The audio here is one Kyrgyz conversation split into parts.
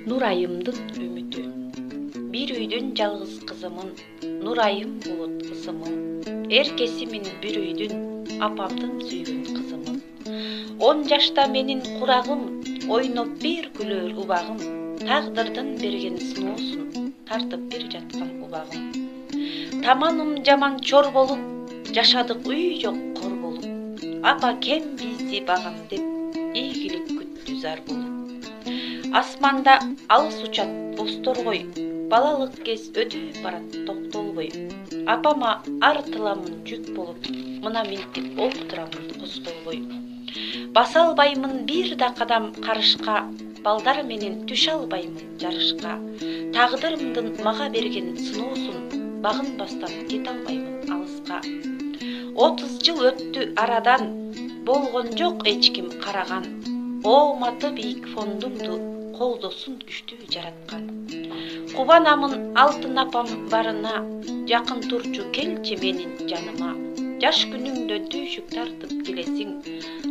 Нурайымдын үмүтү. Бир үйдүн жалгыз кызымын, Нурайым болот ысымым. Эркесимин бир үйдүн, апамдын сүйгөн кызымын. 10 жашта менин курагым, ойноп бир күлөр убагым. Тагдырдын берген сыноосун, тартып бир жаткан убагым. Таманым жаман чор болуп, жашадык үй жок кор болуп. Апа кем бизди багам деп, ийгилик күттү зар болуп. Асманда алыс учат босторгой, балалык кез өтүп барат токтолбой. Апама ар тыламын жүк болуп, мына минтип олтурамын костолбой. Баса албаймын бир да кадам карышка, балдар менен түшө албаймын жарышка. Тагдырымдын мага берген сыноосун, багынбастан кете албаймын алыска. 30 жыл өттү арадан, болгон жок эч ким караган. Ооматы бийик фондумду, колдосун күчтүү жараткан. Кубанамын алтын апам барына, жакын турчу келчи менин жаныма. Жаш күнүңдө түйшүк тартып келесиң,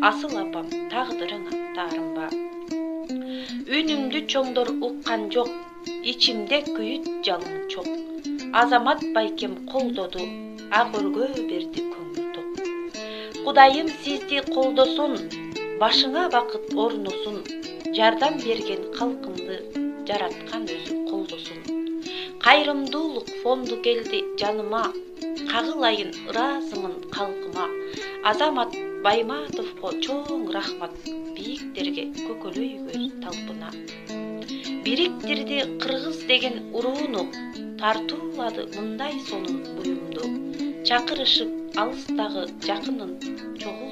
асыл апам тагдырыңа таарынба. Үнүмдү чоңдор уккан жок, ичимде күйүт жалын чок. Азамат байкем колдоду, ак өргө берди көңүл ток. Кудайым сизди колдосун, башыңа бакыт орносун. Жардам берген калкымды жараткан өзү колдосун. Кайрымдуулук фонду келди жаныма, кагылайын ыраазымын калкыма. Азамат Байматовго чоң рахмат, бийиктерге көкөлөй көз талпына. Бириктирди кыргыз деген урууну, тартуулады мындай сонун буюмду. Чакырышып алыстагы жакынын чогуу